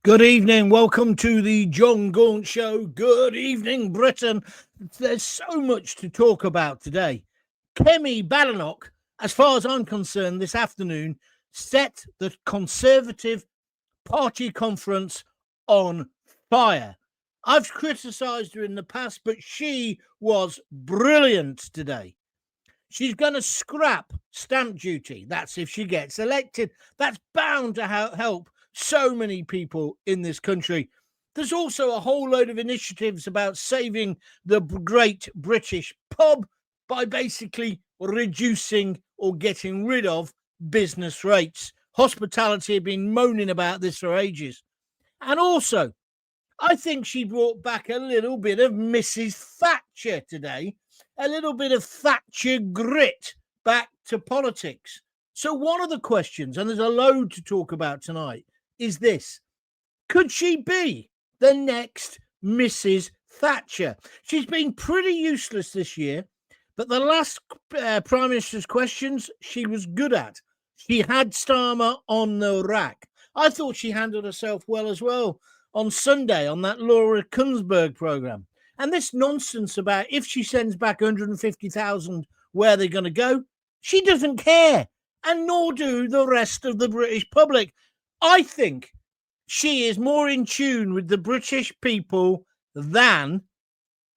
Good evening. Welcome to the Jon Gaunt Show. Good evening, Britain. There's so much to talk about today. Kemi Badenoch, as far as I'm concerned, this afternoon set the Conservative Party conference on fire. I've criticised her in the past, but she was brilliant today. She's going to scrap stamp duty. That's if she gets elected. That's bound to help so many people in this country. There's also a whole load of initiatives about saving the great British pub by basically reducing or getting rid of business rates. Hospitality have been moaning about this for ages. And also, I think she brought back a little bit of Mrs. Thatcher today, a little bit of Thatcher grit back to politics. So one of the questions, and there's a load to talk about tonight, is this: could she be the next Mrs. Thatcher? She's been pretty useless this year, but the last Prime Minister's questions she was good at. She had Starmer on the rack. I thought she handled herself well as well on Sunday on that Laura Kunsberg programme. And this nonsense about if she sends back 150,000, where they're going to go, she doesn't care, and nor do the rest of the British public. I think she is more in tune with the British people than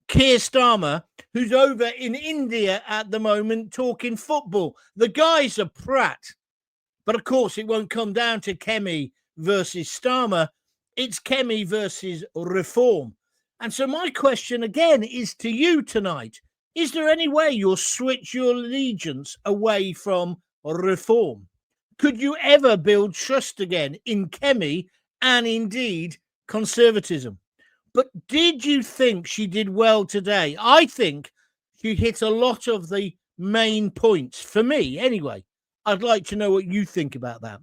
Keir Starmer, who's over in India at the moment talking football. The guy's a prat. But of course, it won't come down to Kemi versus Starmer. It's Kemi versus Reform. And so my question again is to you tonight. Is there any way you'll switch your allegiance away from Reform? Could you ever build trust again in Kemi and indeed Conservatism? But did you think she did well today? I think she hit a lot of the main points. For me, anyway. I'd like to know what you think about that.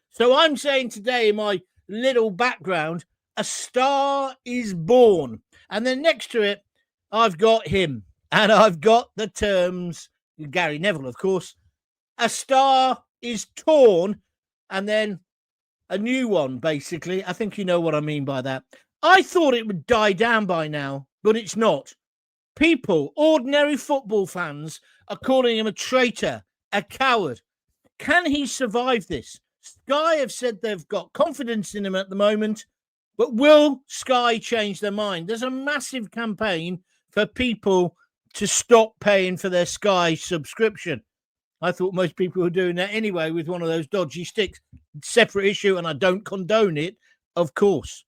So I'm saying today in my little background, a star is born. And then next to it, I've got him. And I've got the terms, Gary Neville, of course. A star is torn, and then a new one, basically. I think you know what I mean by that. I thought it would die down by now, but it's not. People, ordinary football fans, are calling him a traitor, a coward. Can he survive this? Sky have said they've got confidence in him at the moment, but will Sky change their mind? There's a massive campaign for people to stop paying for their Sky subscription. I thought most people were doing that anyway with one of those dodgy sticks. Separate issue, and I don't condone it, of course.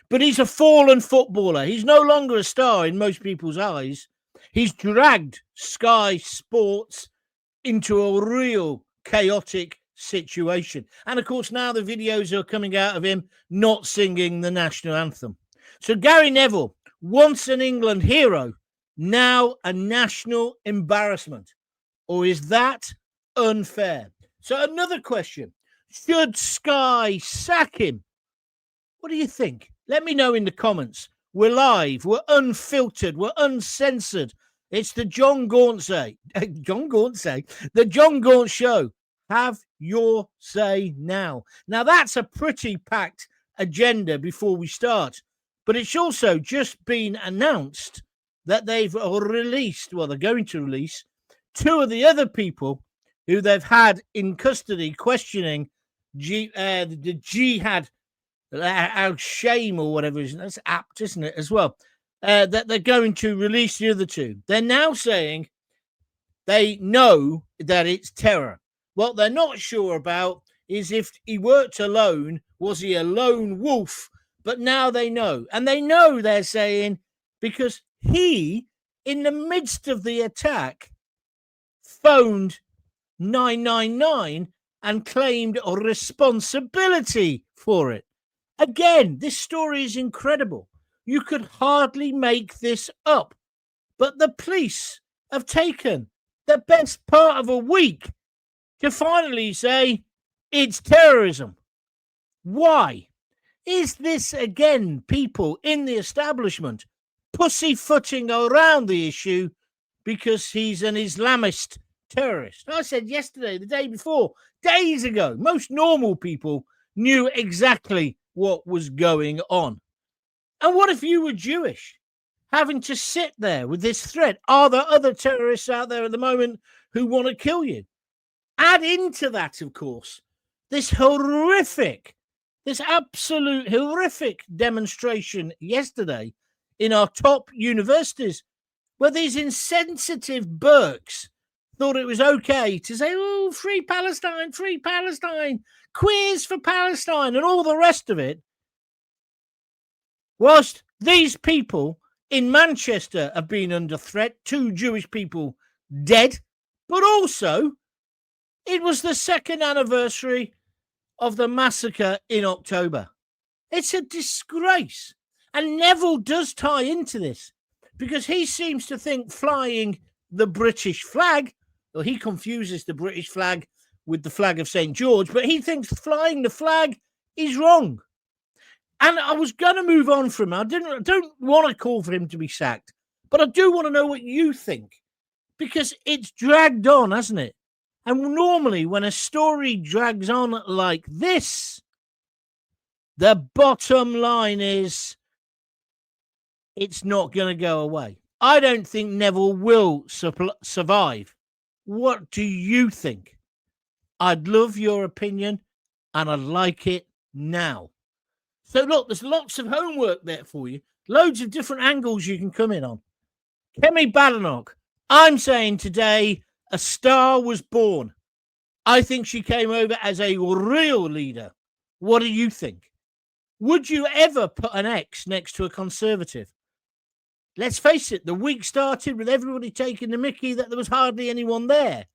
But he's a fallen footballer. He's no longer a star in most people's eyes. He's dragged Sky Sports into a real chaotic situation. And of course, now the videos are coming out of him not singing the national anthem. So Gary Neville, once an England hero, now a national embarrassment. Or is that unfair? So another question: should Sky sack him? What do you think? Let me know in the comments. We're live, we're unfiltered, we're uncensored. It's the Jon Gaunt say. The Jon Gaunt Show. Have your say now. Now, that's a pretty packed agenda before we start. But it's also just been announced that they've released, well, they're going to release, two of the other people who they've had in custody questioning the jihad, al-Shame or whatever it is. That's apt, isn't it, as well? That they're going to release the other two. They're now saying they know that it's terror. What they're not sure about is if he worked alone, was he a lone wolf? But now they know. And they know, they're saying, because he, in the midst of the attack, phoned 999 and claimed a responsibility for it. Again, this story is incredible. You could hardly make this up. But the police have taken the best part of a week to finally say it's terrorism. Why? Is this, again, people in the establishment pussyfooting around the issue because he's an Islamist terrorist? I said yesterday, the day before, days ago, most normal people knew exactly what was going on. And what if you were Jewish, having to sit there with this threat? Are there other terrorists out there at the moment who want to kill you? Add into that, of course, this absolute horrific demonstration yesterday in our top universities, where these insensitive Burks thought it was okay to say, oh, free Palestine, queers for Palestine, and all the rest of it. Whilst these people in Manchester have been under threat, 2 Jewish people dead, but also it was the 2nd anniversary of the massacre in October. It's a disgrace. And Neville does tie into this because he seems to think flying the British flag, or he confuses the British flag with the flag of St. George, but he thinks flying the flag is wrong. And I was going to move on from him. I don't want to call for him to be sacked, but I do want to know what you think, because it's dragged on, hasn't it? And normally when a story drags on like this, the bottom line is it's not going to go away. I don't think Neville will survive. What do you think? I'd love your opinion, and I'd like it now. So look, there's lots of homework there for you. Loads of different angles you can come in on. Kemi Badenoch, I'm saying today a star was born. I think she came over as a real leader. What do you think? Would you ever put an X next to a Conservative? Let's face it, the week started with everybody taking the mickey that there was hardly anyone there.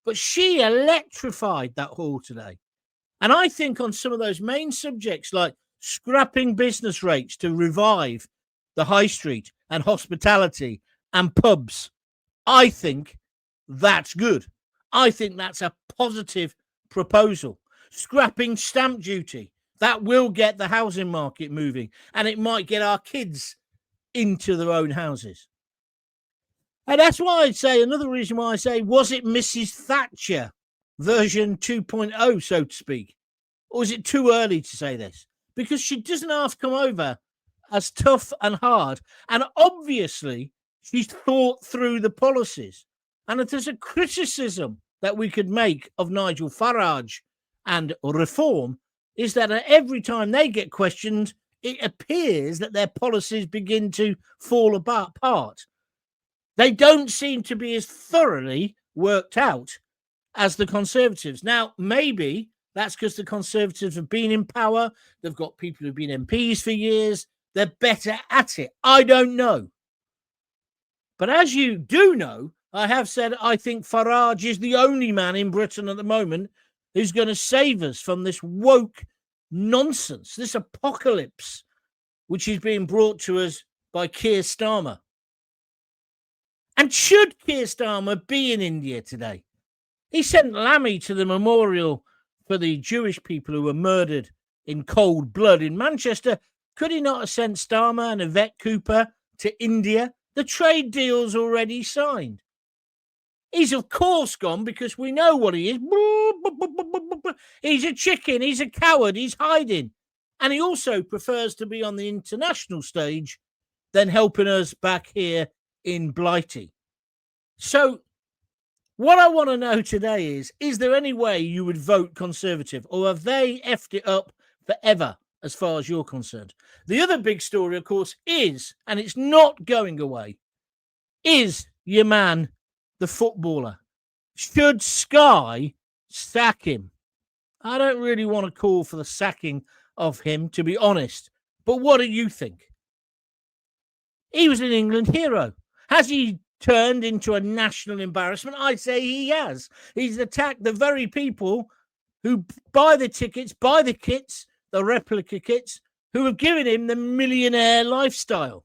But she electrified that hall today. And I think on some of those main subjects like scrapping business rates to revive the high street and hospitality and pubs, I think that's good. I think that's a positive proposal. Scrapping stamp duty, that will get the housing market moving, and it might get our kids into their own houses. And that's why I'd say, another reason why I say, was it Mrs. Thatcher version 2.0, so to speak? Or is it too early to say this? Because she doesn't have to come over as tough and hard. And obviously, she's thought through the policies. And if there's a criticism that we could make of Nigel Farage and Reform, is that every time they get questioned, it appears that their policies begin to fall apart. They don't seem to be as thoroughly worked out as the Conservatives. Now, maybe that's because the Conservatives have been in power. They've got people who've been MPs for years. They're better at it. I don't know. But as you do know, I have said I think Farage is the only man in Britain at the moment who's going to save us from this woke nonsense, this apocalypse, which is being brought to us by Keir Starmer. And should Keir Starmer be in India today? He sent Lammy to the memorial for the Jewish people who were murdered in cold blood in Manchester. Could he not have sent Starmer and Yvette Cooper to India? The trade deal's already signed. He's, of course, gone because we know what he is. He's a chicken. He's a coward. He's hiding. And he also prefers to be on the international stage than helping us back here in Blighty. So what I want to know today is there any way you would vote Conservative, or have they effed it up forever as far as you're concerned? The other big story, of course, is, and it's not going away, is your man, the footballer. Should Sky sack him? I don't really want to call for the sacking of him, to be honest. But what do you think? He was an England hero. Has he turned into a national embarrassment? I'd say he has. He's attacked the very people who buy the tickets, buy the kits, the replica kits, who have given him the millionaire lifestyle.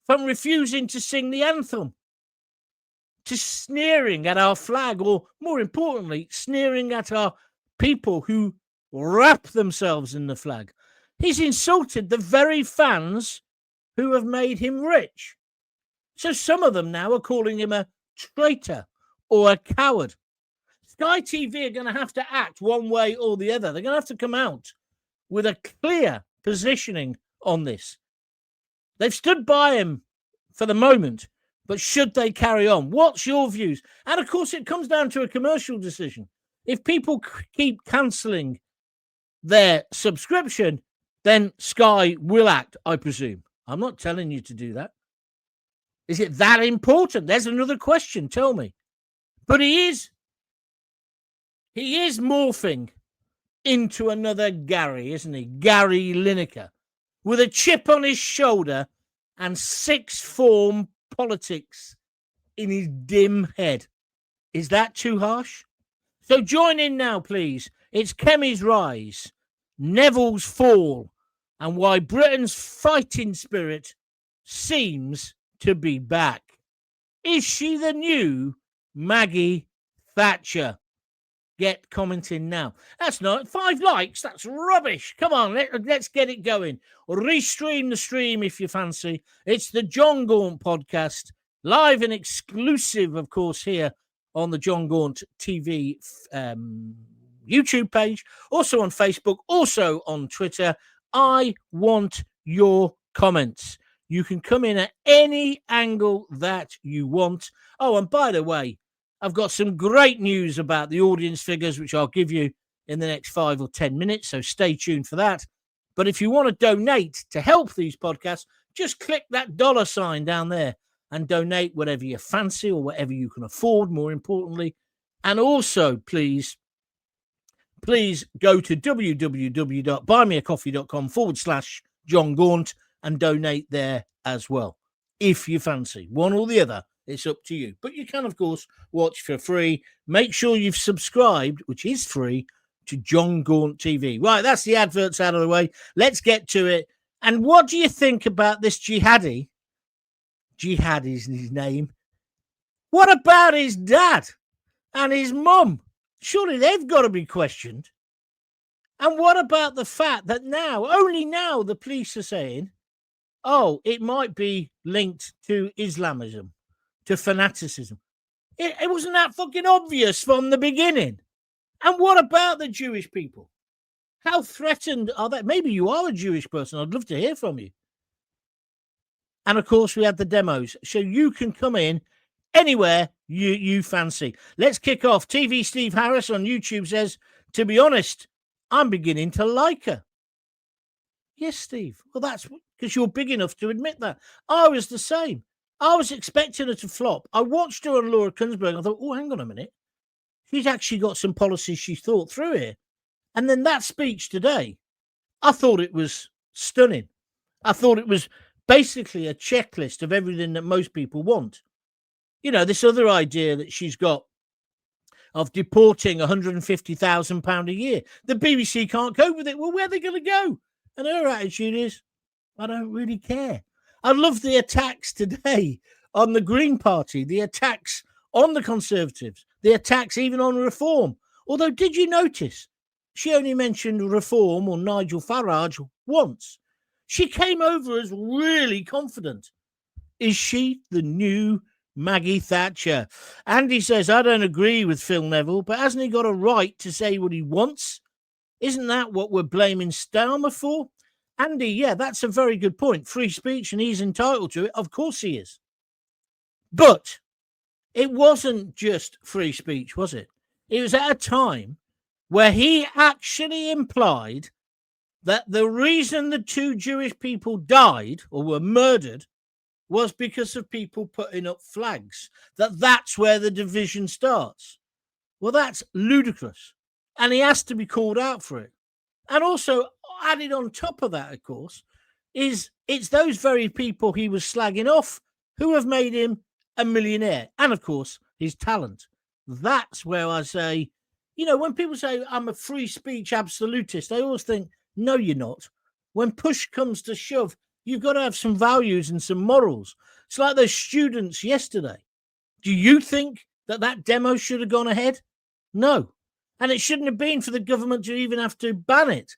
From refusing to sing the anthem, to sneering at our flag, or more importantly, sneering at our people who wrap themselves in the flag. He's insulted the very fans who have made him rich. So some of them now are calling him a traitor or a coward. Sky TV are going to have to act one way or the other. They're going to have to come out with a clear positioning on this. They've stood by him for the moment, but should they carry on? What's your views? And of course, it comes down to a commercial decision. If people keep cancelling their subscription, then Sky will act, I presume. I'm not telling you to do that. Is it that important? There's another question. Tell me. But he is morphing into another Gary, isn't he? Gary Lineker, with a chip on his shoulder and sixth form politics in his dim head. Is that too harsh? So join in now, please. It's Kemi's rise, Neville's fall, and why Britain's fighting spirit seems to be back. Is she the new Maggie Thatcher? Get commenting now. That's not 5 likes. That's rubbish. Come on, let's get it going. Restream the stream if you fancy. It's the Jon Gaunt podcast, live and exclusive, of course, here on the Jon Gaunt TV YouTube page, also on Facebook, also on Twitter. I want your comments. You can come in at any angle that you want. Oh, and by the way, I've got some great news about the audience figures, which I'll give you in the next 5 or 10 minutes, so stay tuned for that. But if you want to donate to help these podcasts, just click that $sign down there and donate whatever you fancy or whatever you can afford, more importantly. And also, please go to www.buymeacoffee.com/Jon Gaunt and donate there as well. If you fancy one or the other, it's up to you. But you can, of course, watch for free. Make sure you've subscribed, which is free, to Jon Gaunt TV. Right, that's the adverts out of the way. Let's get to it. And what do you think about this jihadi? Jihad is his name. What about his dad and his mum? Surely they've got to be questioned. And what about the fact that only now, the police are saying, oh, it might be linked to Islamism, to fanaticism. It wasn't that fucking obvious from the beginning. And what about the Jewish people? How threatened are they? Maybe you are a Jewish person. I'd love to hear from you. And of course, we had the demos. So you can come in anywhere you fancy. Let's kick off. TV Steve Harris on YouTube says, to be honest, I'm beginning to like her. Yes, Steve. Well, that's because you're big enough to admit that. I was the same. I was expecting her to flop. I watched her on Laura Kunsberg. I thought, oh, hang on a minute. She's actually got some policies she thought through here. And then that speech today, I thought it was stunning. I thought it was basically a checklist of everything that most people want. You know, this other idea that she's got of deporting £150,000 a year. The BBC can't cope with it. Well, where are they going to go? And her attitude is, I don't really care. I love the attacks today on the Green Party, the attacks on the Conservatives, the attacks even on reform. Although, did you notice she only mentioned reform or Nigel Farage once? She came over as really confident. Is she the new Maggie Thatcher? Andy says, I don't agree with Phil Neville, but hasn't he got a right to say what he wants? Isn't that what we're blaming Starmer for? Andy, yeah, that's a very good point. Free speech, and he's entitled to it. Of course he is. But it wasn't just free speech, was it? It was at a time where he actually implied that the reason the 2 Jewish people died or were murdered was because of people putting up flags, that's where the division starts. Well, that's ludicrous. And he has to be called out for it. And also, added on top of that, of course, is it's those very people he was slagging off who have made him a millionaire. And, of course, his talent. That's where I say, you know, when people say I'm a free speech absolutist, I always think, no, you're not. When push comes to shove, you've got to have some values and some morals. It's like those students yesterday. Do you think that demo should have gone ahead? No. And it shouldn't have been for the government to even have to ban it.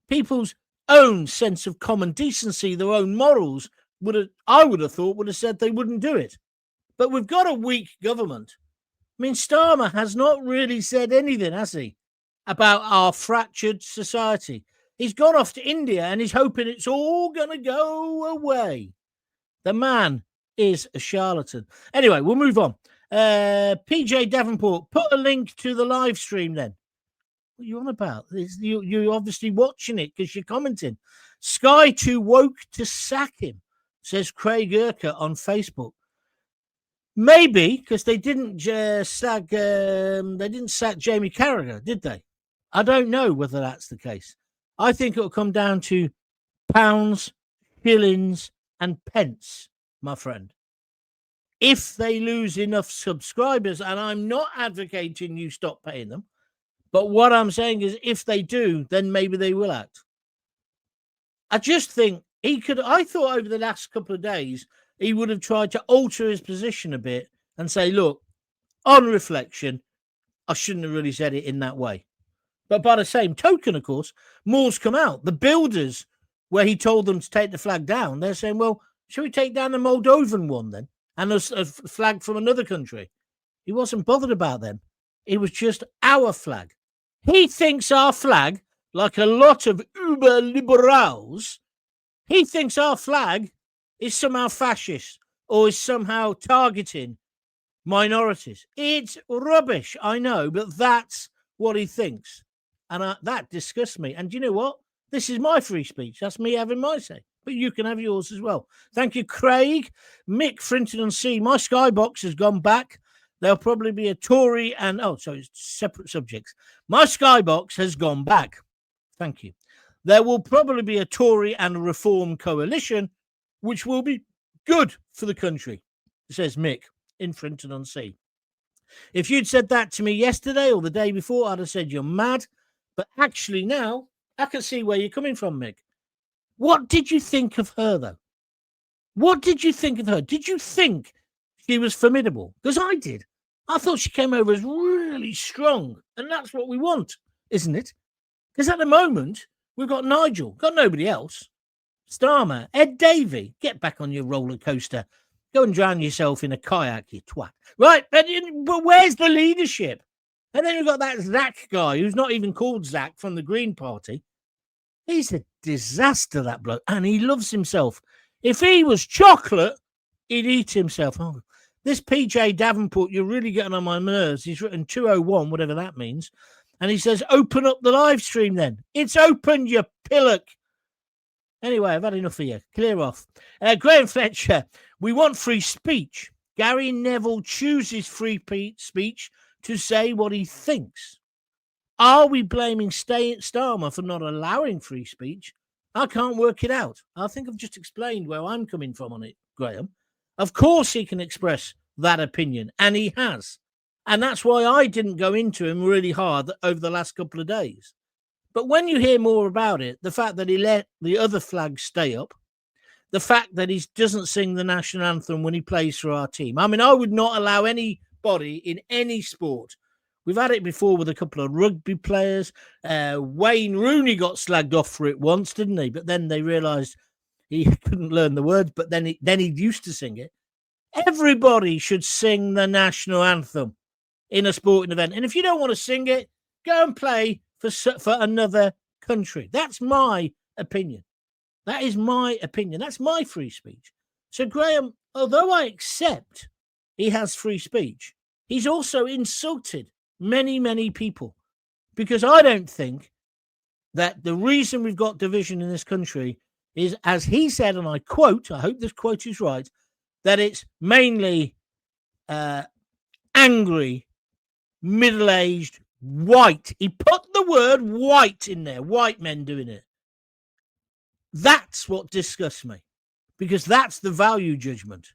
People's own sense of common decency, their own morals, I would have thought would have said they wouldn't do it. But we've got a weak government mean, Starmer has not really said anything, has he, about our fractured society? He's gone off to India and he's hoping it's all going to go away. The man is a charlatan. Anyway, we'll move on. PJ Davenport, put a link to the live stream then. What are you on about? You're obviously watching it because you're commenting. Sky too woke to sack him, says Craig Urquhart on Facebook. Maybe because they didn't sack Jamie Carragher, did they? I don't know whether that's the case. I think it'll come down to pounds, shillings, and pence, my friend. If they lose enough subscribers, and I'm not advocating you stop paying them, but what I'm saying is if they do, then maybe they will act. I just think I thought over the last couple of days, he would have tried to alter his position a bit and say, look, on reflection, I shouldn't have really said it in that way. But by the same token, of course, more's come out. The builders, where he told them to take the flag down, they're saying, well, should we take down the Moldovan one then? And a flag from another country. He wasn't bothered about them. It was just our flag. He thinks our flag, like a lot of uber liberals, he thinks our flag is somehow fascist or is somehow targeting minorities. It's rubbish, I know, but that's what he thinks. And that disgusts me. And you know what? This is my free speech. That's me having my say. But you can have yours as well. Thank you, Craig. Mick Frinton-on-Sea. My Skybox has gone back. There'll probably be a Tory and... Oh, sorry, it's separate subjects. My Skybox has gone back. Thank you. There will probably be a Tory and a Reform coalition, which will be good for the country, says Mick in Frinton-on-Sea. If you'd said that to me yesterday or the day before, I'd have said you're mad. But actually now, I can see where you're coming from, Mick. What did you think of her, though? What did you think of her? Did you think she was formidable? Because I did. I thought she came over as really strong. And that's what we want, isn't it? Because at the moment, we've got Nigel, got nobody else. Starmer, Ed Davey, get back on your roller coaster. Go and drown yourself in a kayak, you twat. Right, but where's the leadership? And then we've got that Zach guy who's not even called Zach from the Green Party. He's a disaster, that bloke, and he loves himself. If he was chocolate, he'd eat himself. Oh, this PJ Davenport, you're really getting on my nerves. He's written 201, whatever that means. And he says, open up the live stream then. It's open, you pillock. Anyway, I've had enough of you. Clear off. Graham Fletcher, we want free speech. Gary Neville chooses free speech to say what he thinks. Are we blaming Starmer for not allowing free speech? I can't work it out. I think I've just explained where I'm coming from on it, Graham. Of course he can express that opinion, and he has. And that's why I didn't go into him really hard over the last couple of days. But when you hear more about it, the fact that he let the other flags stay up, the fact that he doesn't sing the national anthem when he plays for our team. I mean, I would not allow anybody in any sport. We've had it before with a couple of rugby players. Wayne Rooney got slagged off for it once, didn't he? But then they realised he couldn't learn the words, but then he used to sing it. Everybody should sing the national anthem in a sporting event. And if you don't want to sing it, go and play for another country. That's my opinion. That is my opinion. That's my free speech. So, Graham, although I accept he has free speech, he's also insulted many, many people, because I don't think that the reason we've got division in this country is, as he said, and I quote, I hope this quote is right, that it's mainly angry, middle-aged, white. He put the word white in there, white men doing it. That's what disgusts me, because that's the value judgment.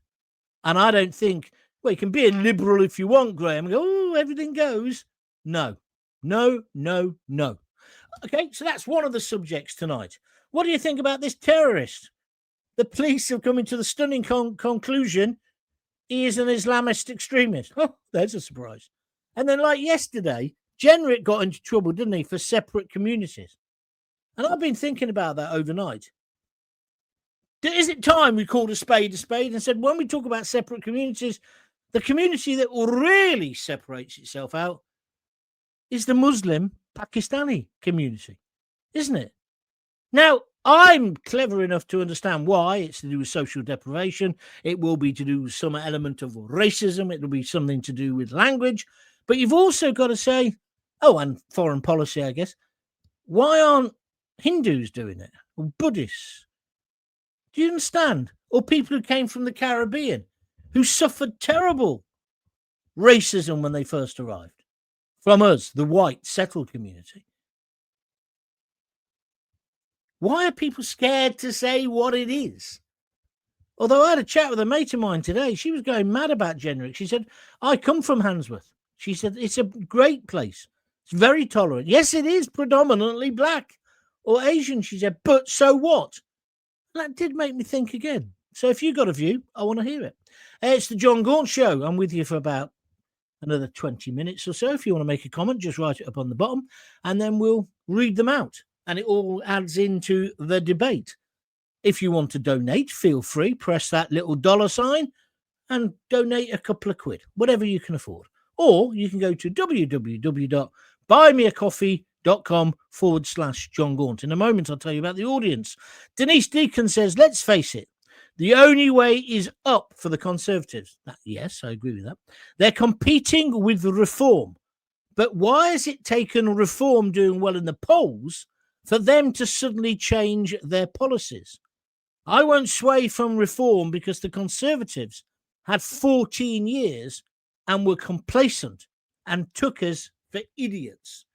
And I don't think, well, you can be a liberal if you want, Graham, and go, oh, everything goes. No. Okay, so that's one of the subjects tonight. What do you think about this terrorist? The police have come into the stunning conclusion he is an Islamist extremist. Oh, there's a surprise. And then, like yesterday, Jenrick got into trouble, didn't he, for separate communities? And I've been thinking about that overnight. Is it time we called a spade and said, when we talk about separate communities, The community that really separates itself out is the Muslim Pakistani community, isn't it? Now, I'm clever enough to understand why. It's to do with social deprivation. It will be to do with some element of racism. It will be something to do with language. But you've also got to say, and foreign policy, I guess. Why aren't Hindus doing it? Or Buddhists? Do you understand? Or people who came from the Caribbean who suffered terrible racism when they first arrived from us, the white settled community. Why are people scared to say what it is? Although I had a chat with a mate of mine today, she was going mad about generic. She said, I come from Handsworth. She said, it's a great place. It's very tolerant. Yes, it is predominantly black or Asian, she said, but so what? That did make me think again. So if you've got a view, I want to hear it. It's the Jon Gaunt Show. I'm with you for about another 20 minutes or so. If you want to make a comment, just write it up on the bottom, and then we'll read them out. And it all adds into the debate. If you want to donate, feel free. Press that little $sign and donate a couple of quid, whatever you can afford. Or you can go to www.buymeacoffee.com/Jon Gaunt. In a moment, I'll tell you about the audience. Denise Deacon says, let's face it, the only way is up for the Conservatives. Yes, I agree with that. They're competing with reform. But why has it taken reform doing well in the polls for them to suddenly change their policies? I won't sway from reform because the Conservatives had 14 years and were complacent and took us for idiots.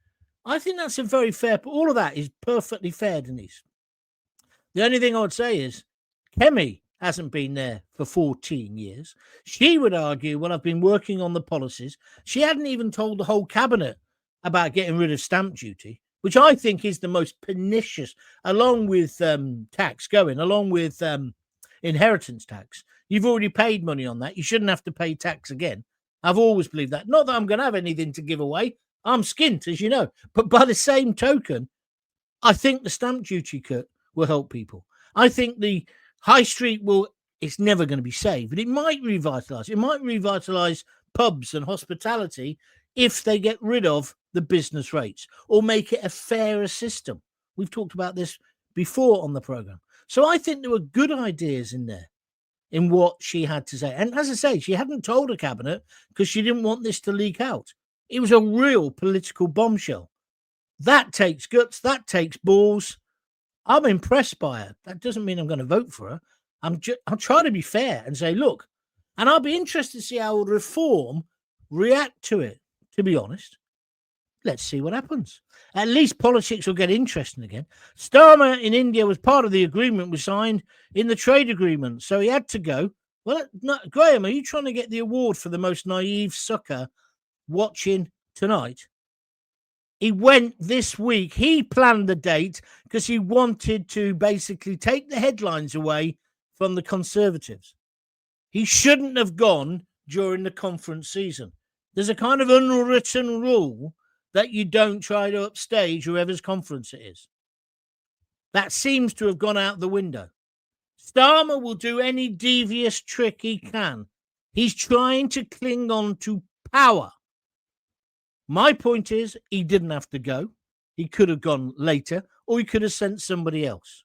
I think that's a very fair... All of that is perfectly fair, Denise. The only thing I would say is Kemi hasn't been there for 14 years. She would argue, well, I've been working on the policies. She hadn't even told the whole cabinet about getting rid of stamp duty, which I think is the most pernicious, along with along with inheritance tax. You've already paid money on that. You shouldn't have to pay tax again. I've always believed that. Not that I'm going to have anything to give away. I'm skint, as you know. But by the same token, I think the stamp duty cut will help people. I think the high street it's never going to be saved, but it might revitalise. It might revitalise pubs and hospitality if they get rid of the business rates or make it a fairer system. We've talked about this before on the programme. So I think there were good ideas in there in what she had to say. And as I say, she hadn't told her cabinet because she didn't want this to leak out. It was a real political bombshell. That takes guts. That takes balls. I'm impressed by her. That doesn't mean I'm going to vote for her. I'll try to be fair and say, look, and I'll be interested to see how reform react to it, to be honest. Let's see what happens. At least politics will get interesting again. Starmer in India was part of the agreement we signed in the trade agreement, so he had to go. Well, Graham, are you trying to get the award for the most naive sucker watching tonight? He went this week. He planned the date because he wanted to basically take the headlines away from the Conservatives. He shouldn't have gone during the conference season. There's a kind of unwritten rule that you don't try to upstage whoever's conference it is. That seems to have gone out the window. Starmer will do any devious trick he can. He's trying to cling on to power. My point is, he didn't have to go. He could have gone later, or he could have sent somebody else.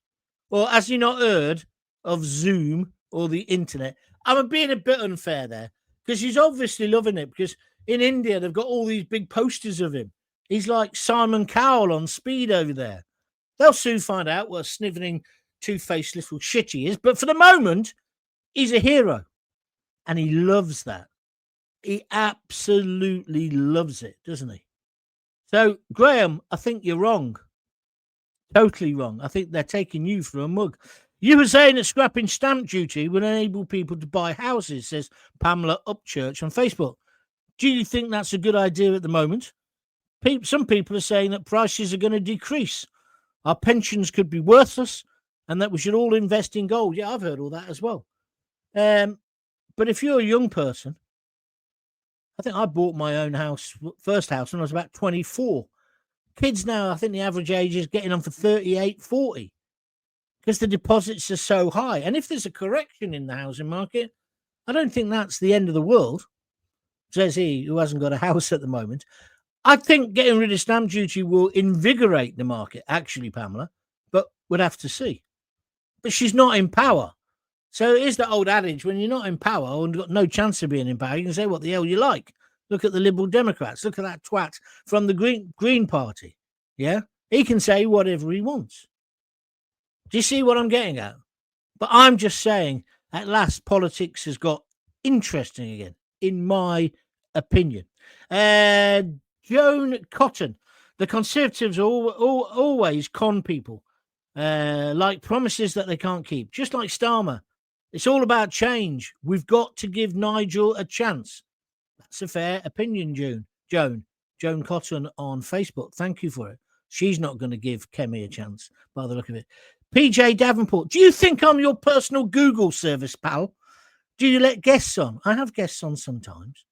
Or has he not heard of Zoom or the internet? I'm being a bit unfair there, because he's obviously loving it, because in India, they've got all these big posters of him. He's like Simon Cowell on speed over there. They'll soon find out what a snivelling, two-faced little shit he is. But for the moment, he's a hero. And he loves that. He absolutely loves it, doesn't he? So, Graham, I think you're wrong. Totally wrong. I think they're taking you for a mug. You were saying that scrapping stamp duty would enable people to buy houses, says Pamela Upchurch on Facebook. Do you think that's a good idea at the moment? Some people are saying that prices are going to decrease. Our pensions could be worthless and that we should all invest in gold. Yeah, I've heard all that as well. But if you're a young person, I think I bought my own first house when I was about 24. Kids now, I think the average age is getting on for 38, 40 because the deposits are so high. And if there's a correction in the housing market, I don't think that's the end of the world. says he, who hasn't got a house at the moment. I think getting rid of stamp duty will invigorate the market, actually, Pamela, but we'd have to see. But she's not in power. So it is the old adage, when you're not in power and got no chance of being in power, you can say what the hell you like. Look at the Liberal Democrats. Look at that twat from the Green Party. Yeah? He can say whatever he wants. Do you see what I'm getting at? But I'm just saying, at last, politics has got interesting again, in my opinion. Joan Cotton. The Conservatives always con people, like promises that they can't keep, just like Starmer. It's all about change. We've got to give Nigel a chance. That's a fair opinion, Joan Cotton on Facebook. Thank you for it. She's not going to give Kemi a chance by the look of it. PJ Davenport, do you think I'm your personal Google service, pal? Do you let guests on? I have guests on sometimes.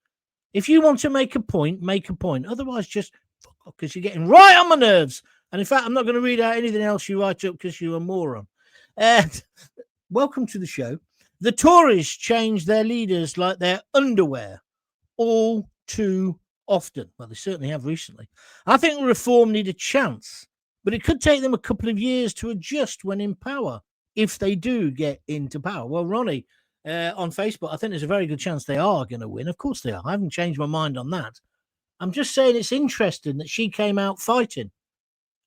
If you want to make a point, make a point. Otherwise, just fuck off, because you're getting right on my nerves. And in fact, I'm not going to read out anything else you write up because you're a moron. Welcome to the show. The Tories change their leaders like their underwear all too often. Well, they certainly have recently. I think reform need a chance, but it could take them a couple of years to adjust when in power, if they do get into power. Well, Ronnie, on Facebook, I think there's a very good chance they are going to win. Of course they are. I haven't changed my mind on that. I'm just saying it's interesting that she came out fighting.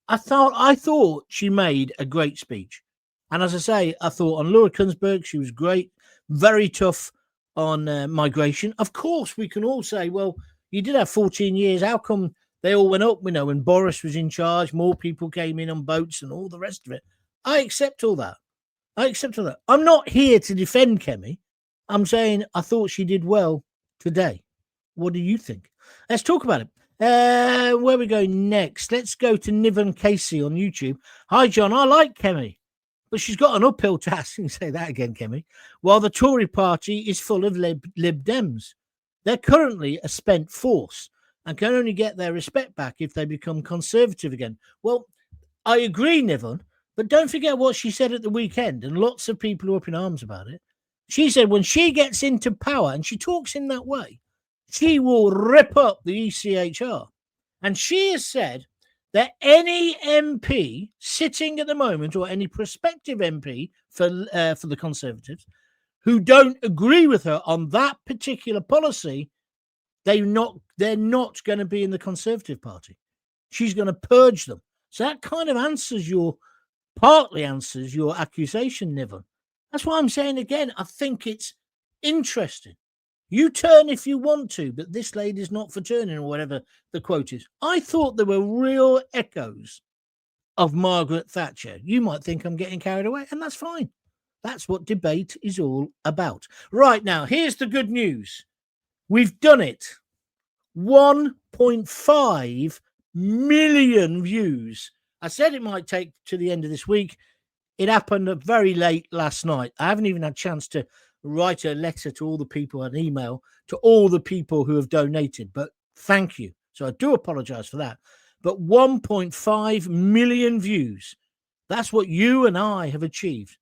I thought she made a great speech. And as I say, I thought on Laura Kunsberg, she was great, very tough on migration. Of course, we can all say, well, you did have 14 years. How come they all went up? When Boris was in charge, more people came in on boats and all the rest of it. I accept all that. I'm not here to defend Kemi. I'm saying I thought she did well today. What do you think? Let's talk about it. Where we go next? Let's go to Niven Casey on YouTube. Hi, John. I like Kemi, but she's got an uphill task. You can say that again, Kemi. While the Tory party is full of Lib Dems. They're currently a spent force and can only get their respect back if they become Conservative again. Well, I agree, Niven, but don't forget what she said at the weekend, and lots of people are up in arms about it. She said when she gets into power, and she talks in that way, she will rip up the ECHR. And she has said that any MP sitting at the moment, or any prospective MP for the Conservatives, who don't agree with her on that particular policy, they're not going to be in the Conservative Party. She's going to purge them. So that kind of partly answers your accusation, Niven. That's why I'm saying again, I think it's interesting. You turn if you want to, but this lady's not for turning, or whatever the quote is. I thought there were real echoes of Margaret Thatcher. You might think I'm getting carried away, and that's fine. That's what debate is all about. Right now, here's the good news. We've done it. 1.5 million views. I said it might take to the end of this week. It happened very late last night. I haven't even had a chance to write a letter to all the people, an email to all the people who have donated, but thank you. So I do apologize for that. But 1.5 million views. That's what you and I have achieved.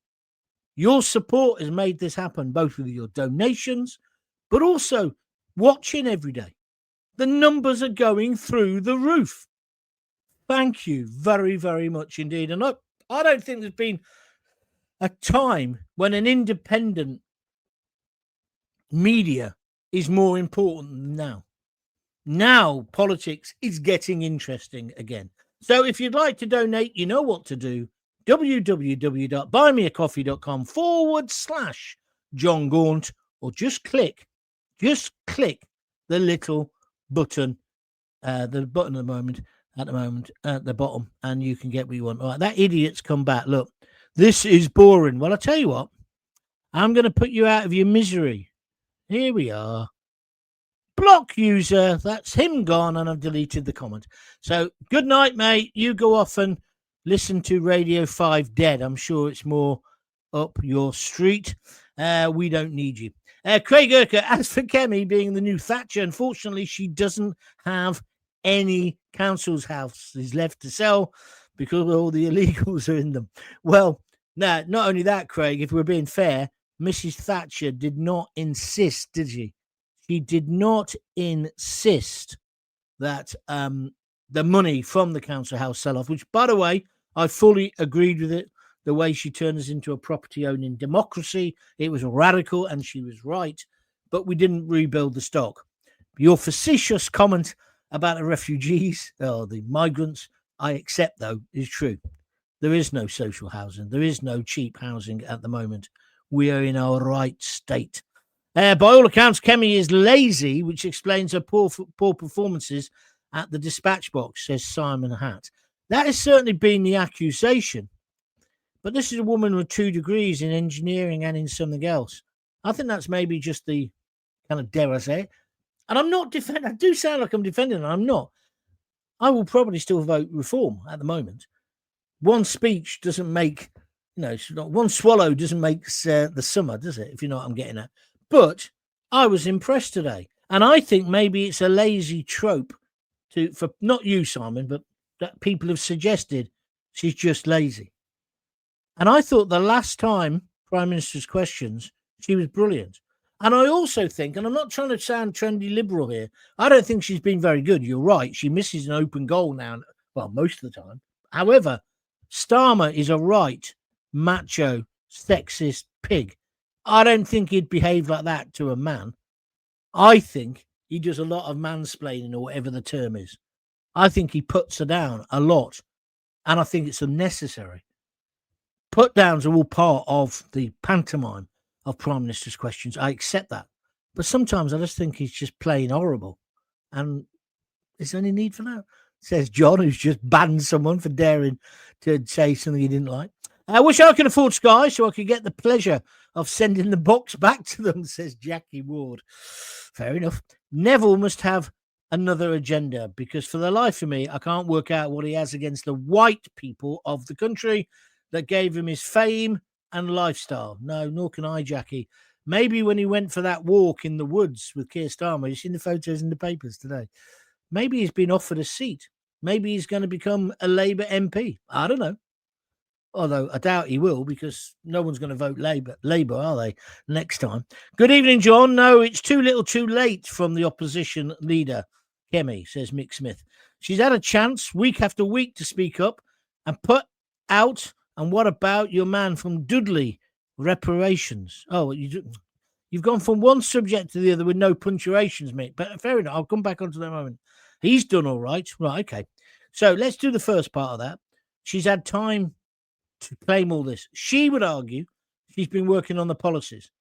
Your support has made this happen, both with your donations, but also watching every day. The numbers are going through the roof. Thank you very, very much indeed. And I don't think there's been a time when an independent media is more important than now. Now politics is getting interesting again. So if you'd like to donate, you know what to do. www.buymeacoffee.com/Jon Gaunt, or just click the little button, the button at the moment at the bottom, and you can get what you want. All right, that idiot's come back. Look, this is boring. Well, I tell you what, I'm going to put you out of your misery. Here we are. Block user. That's him gone, and I've deleted the comment. So good night, mate. You go off and listen to Radio 5 Dead. I'm sure it's more up your street. We don't need you. Craig Urquhart, as for Kemi being the new Thatcher, unfortunately, she doesn't have any council's houses left to sell because all the illegals are in them. Well, now, not only that, Craig, if we're being fair, Mrs. Thatcher did not insist, did she? she did not insist that the money from the council house sell-off, which, by the way, I fully agreed with it, the way she turned us into a property-owning democracy. It was radical, and she was right, but we didn't rebuild the stock. Your facetious comment about the refugees or the migrants, I accept, though, is true. There is no social housing. There is no cheap housing at the moment. We are in our right state. By all accounts, Kemi is lazy, which explains her poor performances at the dispatch box, says Simon Hatt. That has certainly been the accusation. But this is a woman with 2 degrees in engineering and in something else. I think that's maybe just the kind of, dare I say it. And I'm not defending, I do sound like I'm defending, and I'm not. I will probably still vote reform at the moment. One speech doesn't make, one swallow doesn't make the summer, does it? If you know what I'm getting at. But I was impressed today. And I think maybe it's a lazy trope for not you, Simon, but that people have suggested she's just lazy. And I thought the last time Prime Minister's questions, she was brilliant. And I also think, and I'm not trying to sound trendy liberal here, I don't think she's been very good. You're right. She misses an open goal now, well, most of the time. However, Starmer is a right, macho, sexist pig. I don't think he'd behave like that to a man. I think he does a lot of mansplaining, or whatever the term is. I think he puts her down a lot, and I think it's unnecessary. Put downs are all part of the pantomime of Prime Minister's questions. I accept that. But sometimes I just think he's just plain horrible. And is there any need for that? Says John, who's just banned someone for daring to say something he didn't like. I wish I could afford Sky so I could get the pleasure of sending the box back to them, says Jackie Ward. Fair enough. Neville must have another agenda, because for the life of me, I can't work out what he has against the white people of the country that gave him his fame and lifestyle. No, nor can I, Jackie. Maybe when he went for that walk in the woods with Keir Starmer, you've seen the photos in the papers today. Maybe he's been offered a seat. Maybe he's going to become a Labour MP. I don't know. Although I doubt he will, because no one's going to vote Labour, are they, next time? Good evening, John. No, it's too little too late from the opposition leader, Kemi, says Mick Smith. She's had a chance week after week to speak up and put out. And what about your man from Dudley, reparations? Oh, you've gone from one subject to the other with no punctuations, Mick. But fair enough. I'll come back onto that in a moment. He's done all right. Right, okay. So let's do the first part of that. She's had time to claim all this. She would argue she's been working on the policies.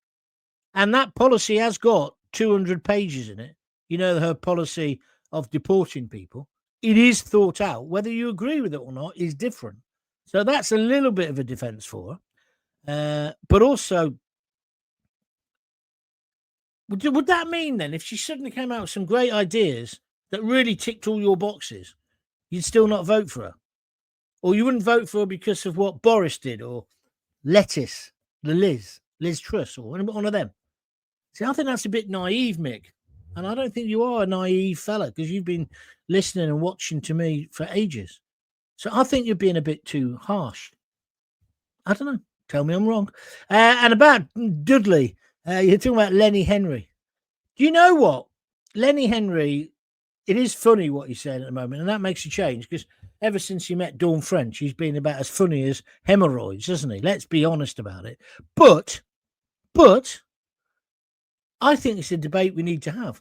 And that policy has got 200 pages in it. You know, her policy of deporting people. It is thought out. Whether you agree with it or not is different. So that's a little bit of a defense for her. But also, would that mean then, if she suddenly came out with some great ideas that really ticked all your boxes, you'd still not vote for her? Or you wouldn't vote for her because of what Boris did, or Lettuce, Liz Truss, or one of them? See, I think that's a bit naive, Mick. And I don't think you are a naive fella, because you've been listening and watching to me for ages. So I think you're being a bit too harsh. I don't know. Tell me I'm wrong. And about Dudley, you're talking about Lenny Henry. Do you know what? Lenny Henry, it is funny what he's saying at the moment, and that makes a change, because ever since he met Dawn French, he's been about as funny as hemorrhoids, isn't he? Let's be honest about it. But I think it's a debate we need to have.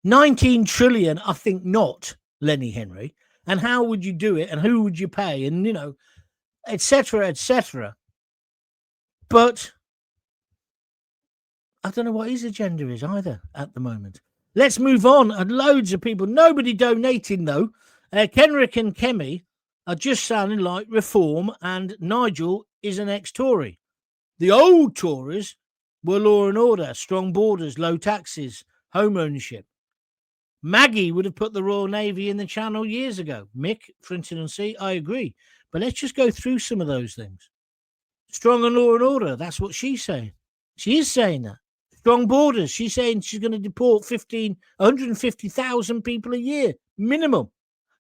19 trillion, I think not, Lenny Henry. And how would you do it? And who would you pay? And, et cetera, et cetera. But I don't know what his agenda is either at the moment. Let's move on. And loads of people, nobody donating though. Kenrick and Kemi are just sounding like reform, and Nigel is an ex-Tory. The old Tories were law and order, strong borders, low taxes, home ownership. Maggie would have put the Royal Navy in the Channel years ago. Mick, Frinton-on-Sea, I agree. But let's just go through some of those things. Strong and law and order, that's what she's saying. She is saying that. Strong borders, she's saying she's going to deport 150,000 people a year, minimum.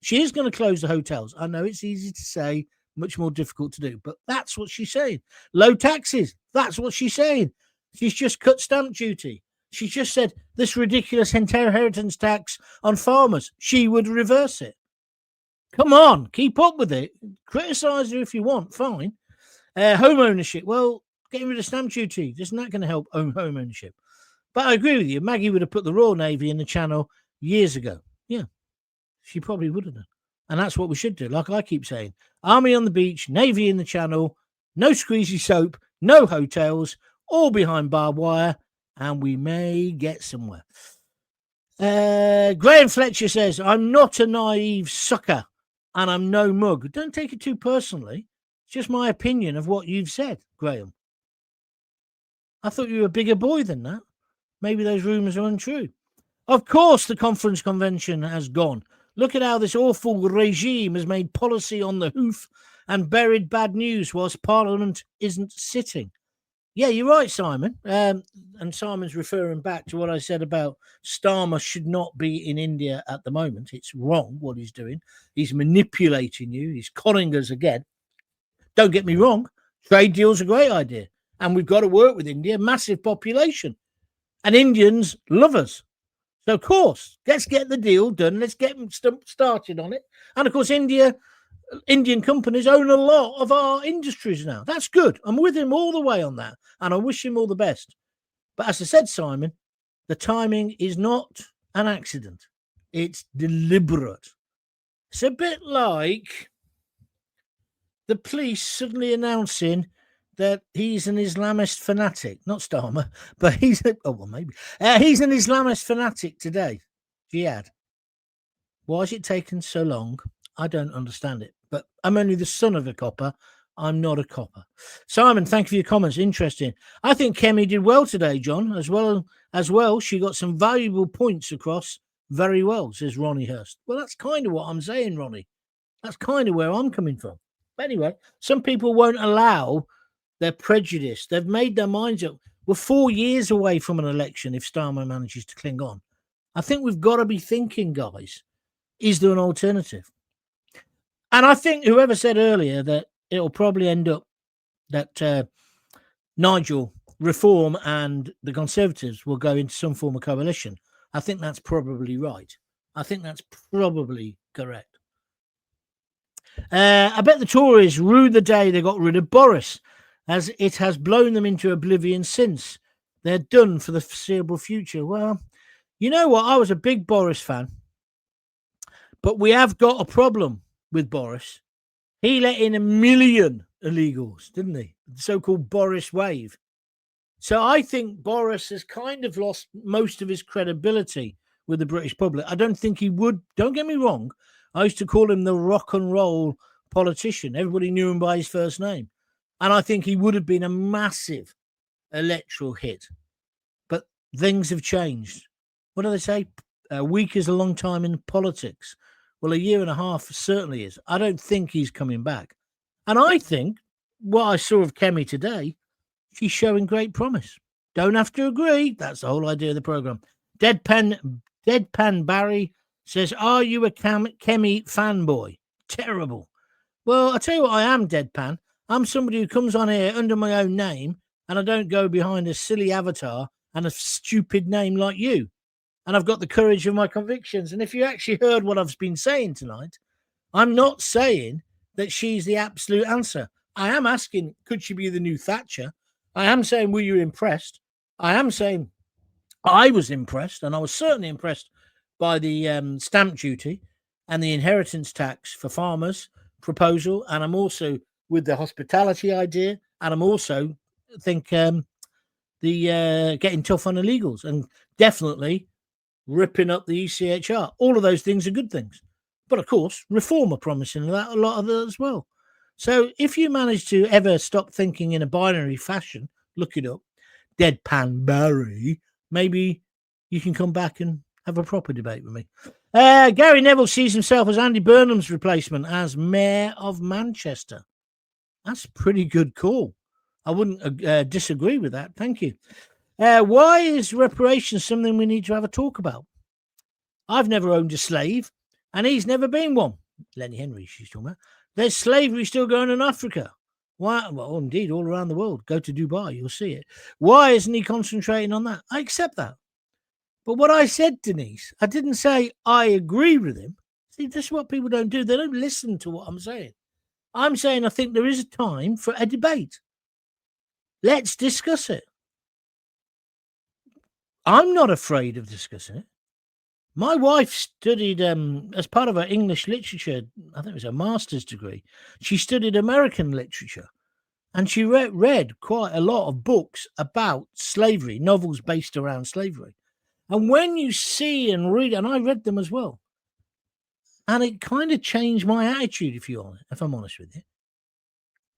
She is going to close the hotels. I know it's easy to say, much more difficult to do, but that's what she's saying. Low taxes, that's what she's saying. She's just cut stamp duty. She just said this ridiculous inheritance tax on farmers. She would reverse it. Come on, keep up with it. Criticise her if you want, fine. Home ownership. Well, getting rid of stamp duty. Isn't that going to help home ownership? But I agree with you. Maggie would have put the Royal Navy in the Channel years ago. Yeah, she probably would have done. And that's what we should do. Like I keep saying, Army on the beach, Navy in the Channel, no squeezy soap, no hotels, all behind barbed wire, and we may get somewhere. Graham Fletcher says, I'm not a naive sucker and I'm no mug. Don't take it too personally. It's just my opinion of what you've said, Graham. I thought you were a bigger boy than that. Maybe those rumours are untrue. Of course, the conference convention has gone. Look at how this awful regime has made policy on the hoof and buried bad news whilst Parliament isn't sitting. Yeah, you're right, Simon. And Simon's referring back to what I said about Starmer should not be in India at the moment. It's wrong what he's doing. He's manipulating you. He's conning us again. Don't get me wrong. Trade deal's a great idea. And we've got to work with India. Massive population. And Indians love us. So, of course, let's get the deal done. Let's get them started on it. And, of course, Indian companies own a lot of our industries now. That's good. I'm with him all the way on that. And I wish him all the best. But as I said, Simon, the timing is not an accident. It's deliberate. It's a bit like the police suddenly announcing that he's an Islamist fanatic. Not Starmer, but he's an Islamist fanatic today. Jihad. Why has it taken so long? I don't understand it. But I'm only the son of a copper. I'm not a copper. Simon, thank you for your comments. Interesting. I think Kemi did well today, John. As well, she got some valuable points across very well, says Ronnie Hurst. Well, that's kind of what I'm saying, Ronnie. That's kind of where I'm coming from. But anyway, some people won't allow their prejudice. They've made their minds up. We're 4 years away from an election if Starmer manages to cling on. I think we've got to be thinking, guys, is there an alternative? And I think whoever said earlier that it'll probably end up that Nigel, Reform and the Conservatives will go into some form of coalition, I think that's probably right. I think that's probably correct. I bet the Tories rue the day they got rid of Boris, as it has blown them into oblivion since. They're done for the foreseeable future. Well, you know what? I was a big Boris fan, but we have got a problem with Boris. He let in 1 million illegals, didn't he? The so-called Boris wave. So I think Boris has kind of lost most of his credibility with the British public. I don't think he would. Don't get me wrong. I used to call him the rock and roll politician. Everybody knew him by his first name. And I think he would have been a massive electoral hit. But things have changed. What do they say? A week is a long time in politics. Well, a year and a half certainly is. I don't think he's coming back. And I think what I saw of Kemi today, she's showing great promise. Don't have to agree. That's the whole idea of the programme. Deadpan Barry says, are you a Kemi fanboy? Terrible. Well, I'll tell you what I am, Deadpan. I'm somebody who comes on here under my own name, and I don't go behind a silly avatar and a stupid name like you. And I've got the courage of my convictions. And if you actually heard what I've been saying tonight, I'm not saying that she's the absolute answer. I am asking, could she be the new Thatcher? I am saying, were you impressed? I am saying I was impressed, and I was certainly impressed by the stamp duty and the inheritance tax for farmers proposal. And I'm also with the hospitality idea. And I'm also think the getting tough on illegals and definitely ripping up the ECHR. All of those things are good things. But of course, reform are promising that a lot of that as well. So if you manage to ever stop thinking in a binary fashion, look it up, Deadpan Barry, maybe you can come back and have a proper debate with me. Gary Neville sees himself as Andy Burnham's replacement as Mayor of Manchester. That's a pretty good call. I wouldn't disagree with that. Thank you. Why is reparations something we need to have a talk about? I've never owned a slave, and he's never been one. Lenny Henry, she's talking about. There's slavery still going on in Africa. Why? Well, indeed, all around the world. Go to Dubai, you'll see it. Why isn't he concentrating on that? I accept that. But what I said, Denise, I didn't say I agree with him. See, this is what people don't do. They don't listen to what I'm saying. I'm saying I think there is a time for a debate. Let's discuss it. I'm not afraid of discussing it. My wife studied, as part of her English literature, I think it was a master's degree, she studied American literature. And she read quite a lot of books about slavery, novels based around slavery. And when you see and read, and I read them as well, and it kind of changed my attitude, if I'm honest with you.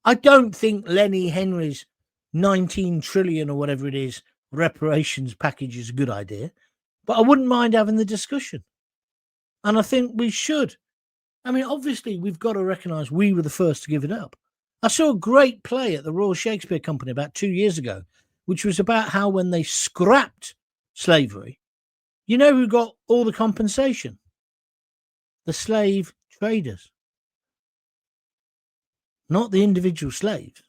I don't think Lenny Henry's 19 trillion or whatever it is reparations package is a good idea, but I wouldn't mind having the discussion. And I think we should. I mean, obviously, we've got to recognise we were the first to give it up. I saw a great play at the Royal Shakespeare Company about 2 years ago, which was about how when they scrapped slavery, you know who got all the compensation? The slave traders, not the individual slaves.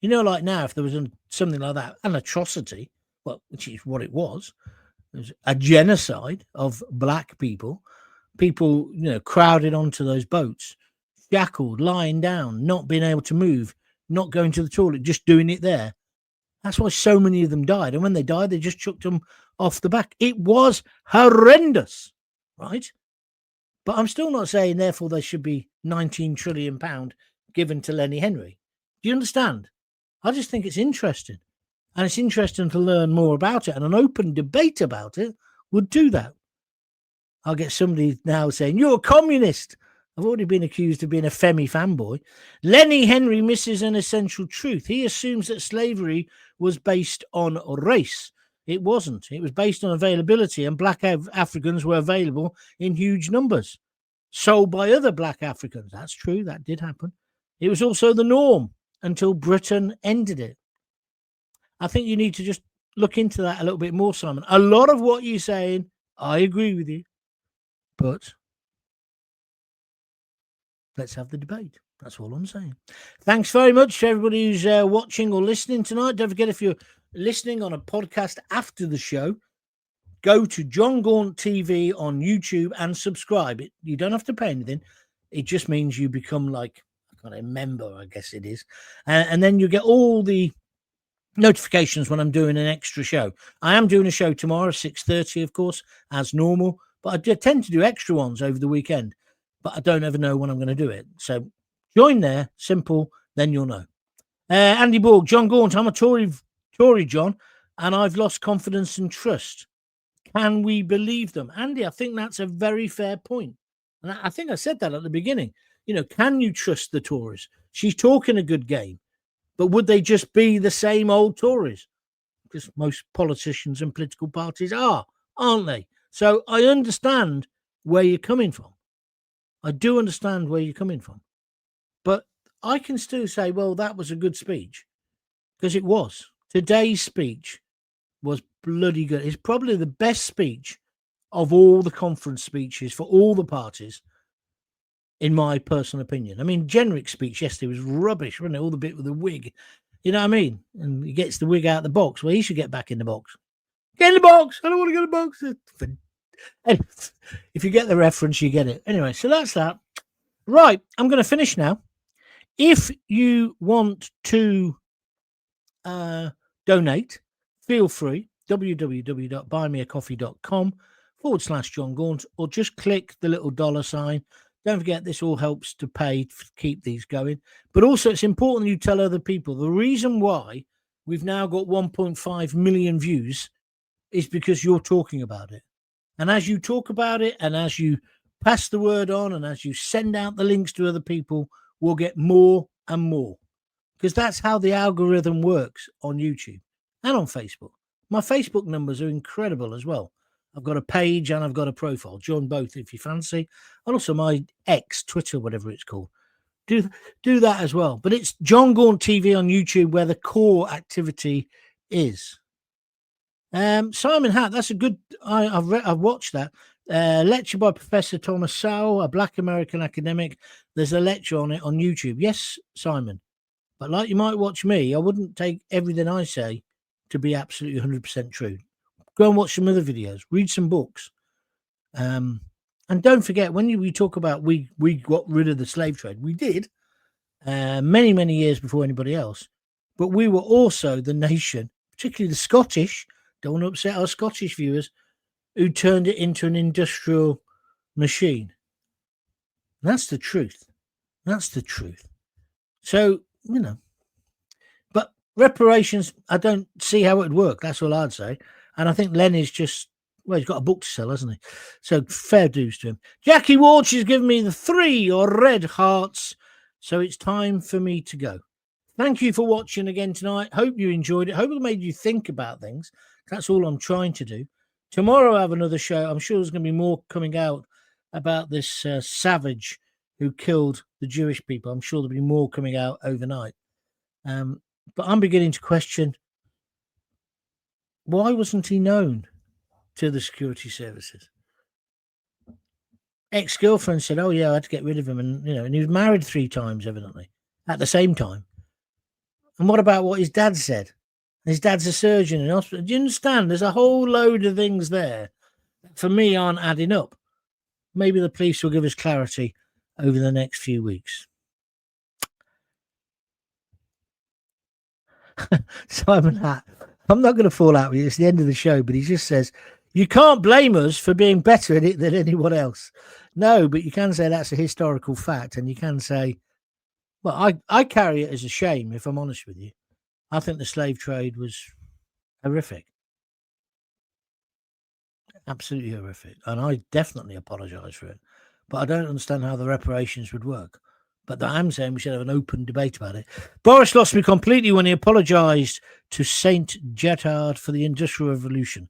You know, like now, if there was something like that, an atrocity, well, which is what it was a genocide of black people, crowded onto those boats, shackled, lying down, not being able to move, not going to the toilet, just doing it there. That's why so many of them died. And when they died, they just chucked them off the back. It was horrendous, right? But I'm still not saying, therefore, there should be £19 trillion given to Lenny Henry. Do you understand? I just think it's interesting. And it's interesting to learn more about it. And an open debate about it would do that. I'll get somebody now saying, you're a communist. I've already been accused of being a Femi fanboy. Lenny Henry misses an essential truth. He assumes that slavery was based on race. It wasn't. It was based on availability, and black Africans were available in huge numbers, sold by other black Africans. That's true. That did happen. It was also the norm until Britain ended it. I think you need to just look into that a little bit more, Simon. A lot of what you're saying, I agree with you, but let's have the debate. That's all I'm saying. Thanks very much to everybody who's watching or listening tonight. Don't forget, if you're listening on a podcast after the show, go to Jon Gaunt TV on YouTube and subscribe. You don't have to pay anything. It just means you become like a member, I guess it is. And then you get all the notifications when I'm doing an extra show. I am doing a show tomorrow, 6:30, of course, as normal. But I tend to do extra ones over the weekend. But I don't ever know when I'm going to do it. So join there, simple, then you'll know. Andy Borg, Jon Gaunt, I'm a Tory, John, and I've lost confidence and trust. Can we believe them? Andy, I think that's a very fair point. And I think I said that at the beginning. Can you trust the Tories? She's talking a good game. But would they just be the same old Tories? Because most politicians and political parties are, aren't they? So I understand where you're coming from. I do understand where you're coming from. But I can still say, well, that was a good speech. Because it was. Today's speech was bloody good. It's probably the best speech of all the conference speeches for all the parties, in my personal opinion. I mean, Jenrick's speech yesterday was rubbish, wasn't it? All the bit with the wig. You know what I mean? And he gets the wig out of the box. Well, he should get back in the box. Get in the box. I don't want to get in the box. If you get the reference, you get it. Anyway, so that's that. Right, I'm going to finish now. If you want to donate, feel free. www.buymeacoffee.com/Jon Gaunt, or just click the little $sign. Don't forget, this all helps to pay to keep these going. But also, it's important you tell other people. The reason why we've now got 1.5 million views is because you're talking about it. And as you talk about it, and as you pass the word on, and as you send out the links to other people, we'll get more and more. Because that's how the algorithm works on YouTube and on Facebook. My Facebook numbers are incredible as well. I've got a page and I've got a profile. Join both if you fancy. And also my X, Twitter, whatever it's called. Do that as well. But it's Jon Gaunt TV on YouTube where the core activity is. Simon Hatt, that's a good... I've watched that. Lecture by Professor Thomas Sowell, a black American academic. There's a lecture on it on YouTube. Yes, Simon. But like you might watch me, I wouldn't take everything I say to be absolutely 100% true. Go and watch some other videos. Read some books. And don't forget, when we talk about we got rid of the slave trade, we did many, many years before anybody else. But we were also the nation, particularly the Scottish, don't want to upset our Scottish viewers, who turned it into an industrial machine. That's the truth. That's the truth. So, but reparations, I don't see how it would work. That's all I'd say. And I think Lenny's just, well, he's got a book to sell, hasn't he? So fair dues to him. Jackie Walsh has given me the 3 red hearts. So it's time for me to go. Thank you for watching again tonight. Hope you enjoyed it. Hope it made you think about things. That's all I'm trying to do. Tomorrow I have another show. I'm sure there's going to be more coming out about this savage who killed the Jewish people. I'm sure there'll be more coming out overnight. But I'm beginning to question, why wasn't he known to the security services? Ex-girlfriend said, oh, yeah, I had to get rid of him. And, and he was married 3 times, evidently, at the same time. And what about what his dad said? His dad's a surgeon in hospital. Do you understand? There's a whole load of things there that, for me, aren't adding up. Maybe the police will give us clarity over the next few weeks. Simon Hatt, I'm not going to fall out with you. It's the end of the show, but he just says, you can't blame us for being better at it than anyone else. No, but you can say that's a historical fact, and you can say, well, I carry it as a shame, if I'm honest with you. I think the slave trade was horrific. Absolutely horrific. And I definitely apologise for it. But I don't understand how the reparations would work. But I'm saying we should have an open debate about it. Boris lost me completely when he apologised to Saint Jetard for the Industrial Revolution.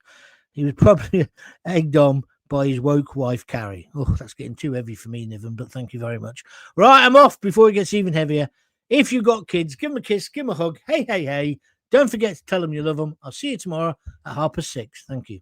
He was probably egged on by his woke wife, Carrie. Oh, that's getting too heavy for me, Niven, but thank you very much. Right, I'm off before it gets even heavier. If you've got kids, give them a kiss, give them a hug. Hey, hey, hey. Don't forget to tell them you love them. I'll see you tomorrow at 6:30. Thank you.